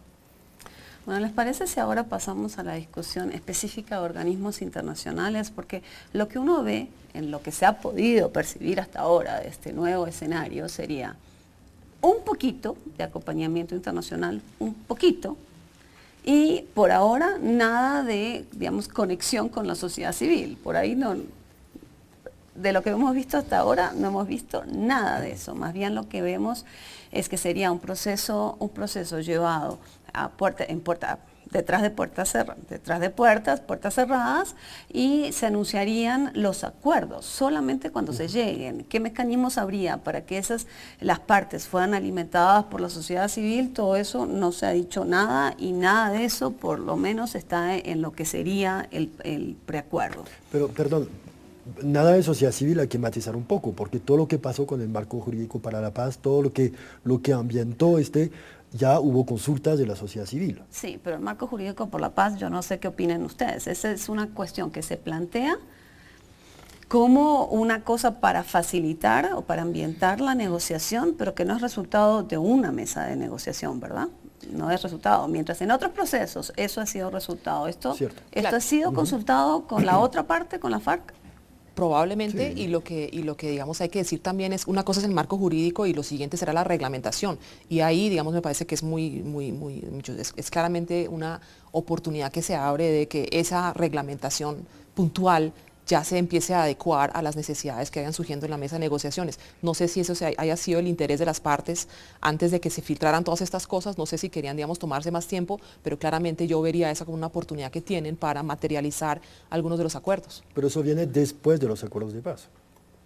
Bueno, ¿les parece si ahora pasamos a la discusión específica de organismos internacionales? Porque lo que uno ve, en lo que se ha podido percibir hasta ahora de este nuevo escenario, sería un poquito de acompañamiento internacional, un poquito, y por ahora nada de, digamos, conexión con la sociedad civil. Por ahí no... De lo que hemos visto hasta ahora, no hemos visto nada de eso. Más bien lo que vemos es que sería un proceso llevado a detrás de puertas cerradas, y se anunciarían los acuerdos solamente cuando se lleguen. ¿Qué mecanismos habría para que las partes fueran alimentadas por la sociedad civil? Todo eso no se ha dicho nada, y nada de eso por lo menos está en lo que sería el preacuerdo. Pero, perdón, nada de sociedad civil hay que matizar un poco, porque todo lo que pasó con el marco jurídico para la paz, todo lo que ambientó ya hubo consultas de la sociedad civil. Sí, pero el marco jurídico por la paz, yo no sé qué opinen ustedes. Esa es una cuestión que se plantea como una cosa para facilitar o para ambientar la negociación, pero que no es resultado de una mesa de negociación, ¿verdad? No es resultado, mientras en otros procesos eso ha sido resultado. ¿Esto ha sido consultado con la otra parte, con la FARC? Probablemente, sí. y lo que digamos hay que decir también es, una cosa es el marco jurídico y lo siguiente será la reglamentación, y ahí digamos me parece que es es claramente una oportunidad que se abre de que esa reglamentación puntual ya se empiece a adecuar a las necesidades que vayan surgiendo en la mesa de negociaciones. No sé si eso haya sido el interés de las partes antes de que se filtraran todas estas cosas, no sé si querían, digamos, tomarse más tiempo, pero claramente yo vería esa como una oportunidad que tienen para materializar algunos de los acuerdos. Pero eso viene después de los acuerdos de paz,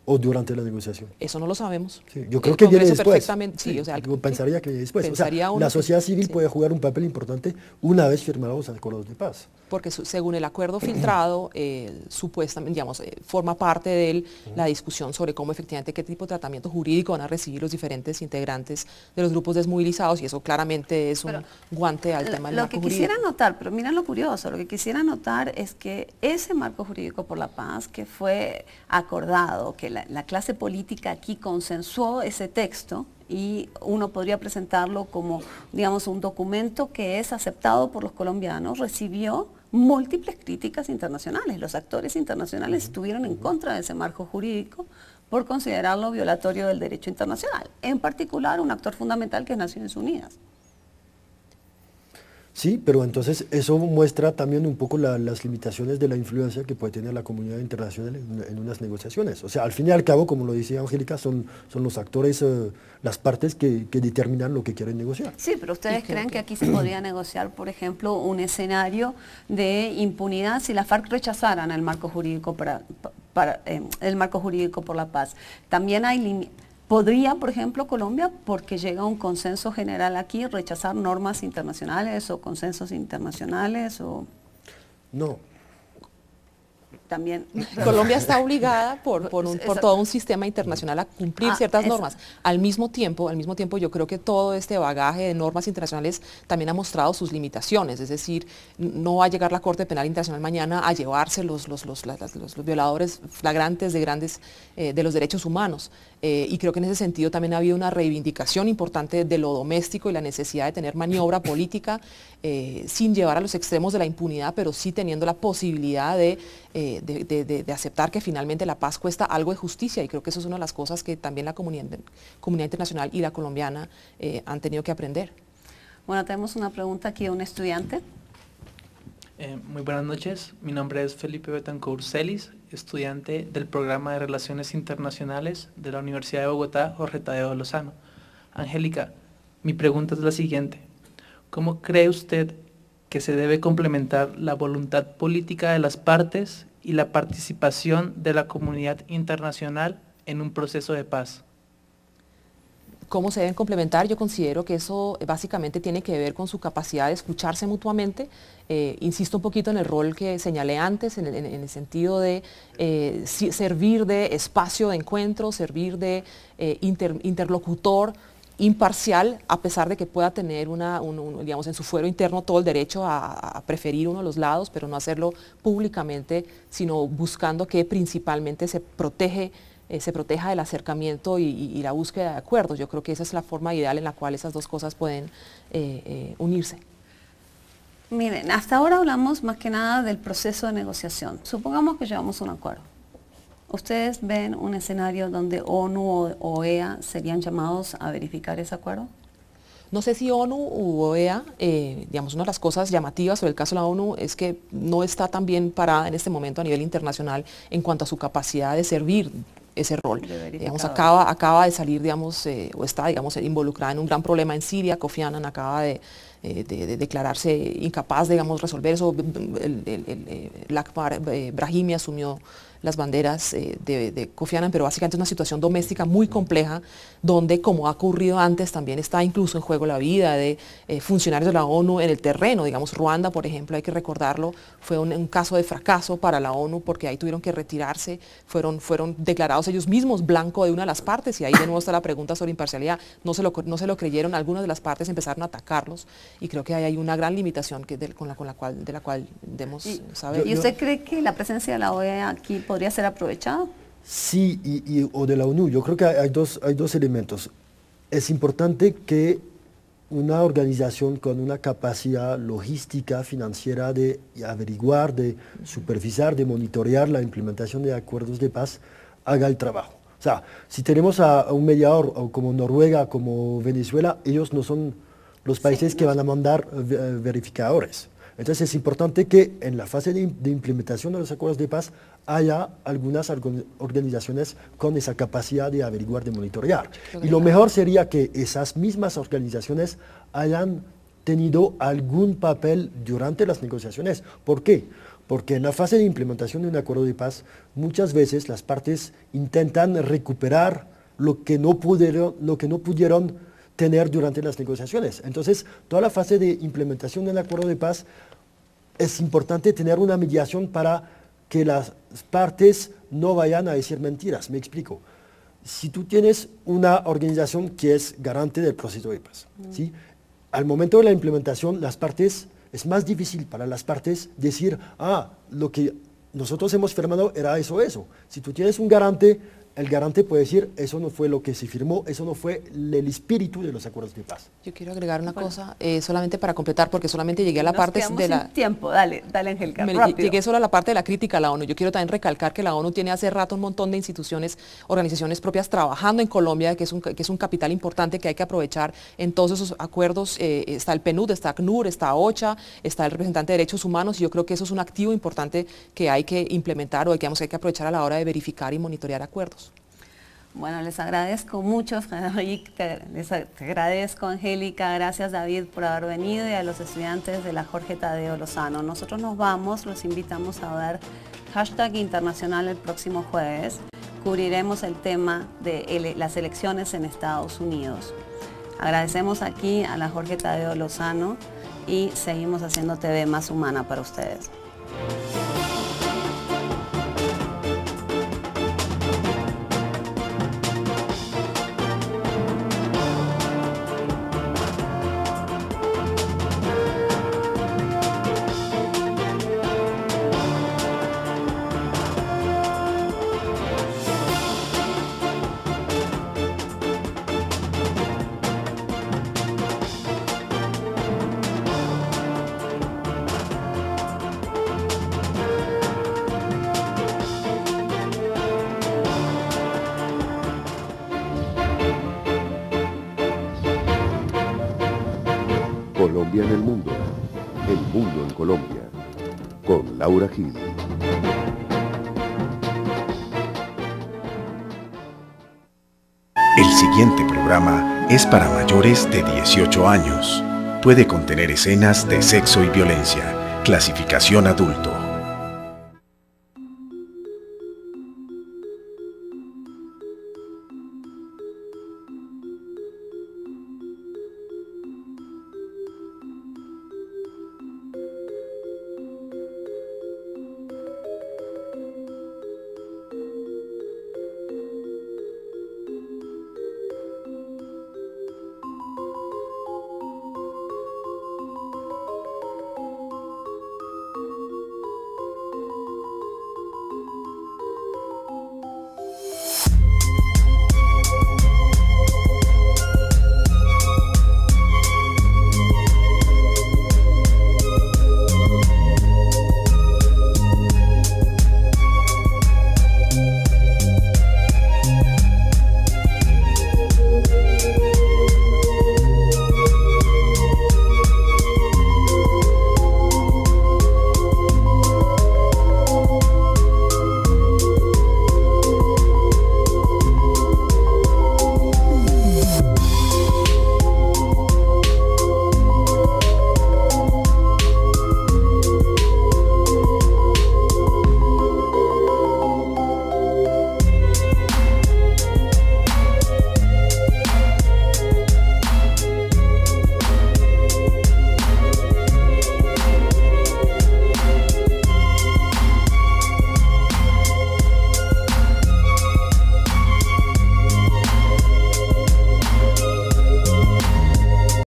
o durante la negociación. Eso no lo sabemos. Sí, yo creo que viene después. Sí, o sea, yo pensaría que viene después. O sea, la sociedad civil puede jugar un papel importante una vez firmados los acuerdos de paz. Porque según el acuerdo filtrado, supuestamente, digamos, forma parte de él la discusión sobre cómo efectivamente, qué tipo de tratamiento jurídico van a recibir los diferentes integrantes de los grupos desmovilizados, y eso claramente es un guante al tema del marco jurídico. Lo que quisiera notar, pero miren lo curioso, lo que quisiera notar es que ese marco jurídico por la paz que fue acordado, que la clase política aquí consensuó ese texto, y uno podría presentarlo como, digamos, un documento que es aceptado por los colombianos, recibió múltiples críticas internacionales. Los actores internacionales estuvieron en contra de ese marco jurídico por considerarlo violatorio del derecho internacional, en particular un actor fundamental que es Naciones Unidas. Sí, pero entonces eso muestra también un poco las limitaciones de la influencia que puede tener la comunidad internacional en unas negociaciones. O sea, al fin y al cabo, como lo decía Angélica, son los actores, las partes que determinan lo que quieren negociar. Sí, pero ¿ustedes creen que aquí se podría negociar, por ejemplo, un escenario de impunidad si las FARC rechazaran el marco jurídico el marco jurídico por la paz? También hay ¿podría, por ejemplo, Colombia, porque llega a un consenso general aquí, rechazar normas internacionales o consensos internacionales? O no. También Colombia está obligada por todo un sistema internacional a cumplir ciertas normas. Al mismo tiempo yo creo que todo este bagaje de normas internacionales también ha mostrado sus limitaciones, es decir, no va a llegar la Corte Penal Internacional mañana a llevarse los violadores flagrantes de los derechos humanos. Y creo que en ese sentido también ha habido una reivindicación importante de lo doméstico y la necesidad de tener maniobra política sin llevar a los extremos de la impunidad, pero sí teniendo la posibilidad de aceptar que finalmente la paz cuesta algo de justicia, y creo que eso es una de las cosas que también la comunidad internacional y la colombiana han tenido que aprender. Bueno, tenemos una pregunta aquí de un estudiante. Muy buenas noches, mi nombre es Felipe Betancourt Celis, estudiante del programa de Relaciones Internacionales de la Universidad de Bogotá, Jorge Tadeo Lozano. Angélica, mi pregunta es la siguiente. ¿Cómo cree usted que se debe complementar la voluntad política de las partes y la participación de la comunidad internacional en un proceso de paz? ¿Cómo se deben complementar? Yo considero que eso básicamente tiene que ver con su capacidad de escucharse mutuamente. Insisto un poquito en el rol que señalé antes, en el sentido de servir de espacio de encuentro, servir de interlocutor imparcial, a pesar de que pueda tener digamos, en su fuero interno todo el derecho a preferir uno de los lados, pero no hacerlo públicamente, sino buscando que principalmente se proteja el acercamiento y la búsqueda de acuerdos. Yo creo que esa es la forma ideal en la cual esas dos cosas pueden unirse. Miren, hasta ahora hablamos más que nada del proceso de negociación. Supongamos que llevamos un acuerdo. ¿Ustedes ven un escenario donde ONU o OEA serían llamados a verificar ese acuerdo? No sé si ONU u OEA, digamos, una de las cosas llamativas sobre el caso de la ONU es que no está tan bien parada en este momento a nivel internacional en cuanto a su capacidad de servir ese rol. Digamos, acaba de salir, digamos, o está, digamos, involucrada en un gran problema en Siria. Kofi Annan acaba de declararse incapaz de, digamos, resolver eso. Lakhdar Brahimi asumió las banderas de Kofi Annan, pero básicamente es una situación doméstica muy compleja, donde, como ha ocurrido antes, también está incluso en juego la vida de funcionarios de la ONU en el terreno. Digamos, Ruanda, por ejemplo, hay que recordarlo, fue un caso de fracaso para la ONU, porque ahí tuvieron que retirarse, fueron declarados ellos mismos blanco de una de las partes, y ahí de nuevo está la pregunta sobre imparcialidad. No se lo creyeron, algunas de las partes empezaron a atacarlos, y creo que ahí hay una gran limitación de la cual debemos saber. ¿Y usted cree que la presencia de la OEA aquí podría ser aprovechada? Sí, o de la ONU. Yo creo que hay dos elementos. Es importante que una organización con una capacidad logística, financiera de averiguar, de supervisar, de monitorear la implementación de acuerdos de paz, haga el trabajo. O sea, si tenemos a un mediador como Noruega, como Venezuela, ellos no son los países que van a mandar verificadores. Entonces es importante que en la fase de implementación de los acuerdos de paz haya algunas organizaciones con esa capacidad de averiguar, de monitorear. Y lo mejor sería que esas mismas organizaciones hayan tenido algún papel durante las negociaciones. ¿Por qué? Porque en la fase de implementación de un acuerdo de paz, muchas veces las partes intentan recuperar lo que no pudieron tener durante las negociaciones. Entonces, toda la fase de implementación del acuerdo de paz es importante tener una mediación para que las partes no vayan a decir mentiras. Me explico. Si tú tienes una organización que es garante del proceso de paz, ¿sí? Al momento de la implementación, es más difícil para las partes decir, lo que nosotros hemos firmado era eso. Si tú tienes un garante, el garante puede decir, eso no fue lo que se firmó, eso no fue el espíritu de los acuerdos de paz. Yo quiero agregar una cosa, solamente para completar, porque solamente llegué a la parte de la... Sin tiempo, dale Angélica, rápido. Llegué solo a la parte de la crítica a la ONU. Yo quiero también recalcar que la ONU tiene hace rato un montón de instituciones, organizaciones propias trabajando en Colombia, que es un capital importante que hay que aprovechar en todos esos acuerdos. Está el PNUD, está ACNUR, está OCHA, está el representante de derechos humanos, y yo creo que eso es un activo importante que hay que implementar o que hay que aprovechar a la hora de verificar y monitorear acuerdos. Bueno, les agradezco mucho, Frederic, les agradezco, Angélica, gracias David por haber venido, y a los estudiantes de la Jorge Tadeo Lozano. Nosotros nos vamos, los invitamos a ver #internacional el próximo jueves. Cubriremos el tema de las elecciones en Estados Unidos. Agradecemos aquí a la Jorge Tadeo Lozano y seguimos haciendo TV más humana para ustedes. Colombia en el mundo en Colombia. con Laura Gil. El siguiente programa es para mayores de 18 años. Puede contener escenas de sexo y violencia. Clasificación adulto.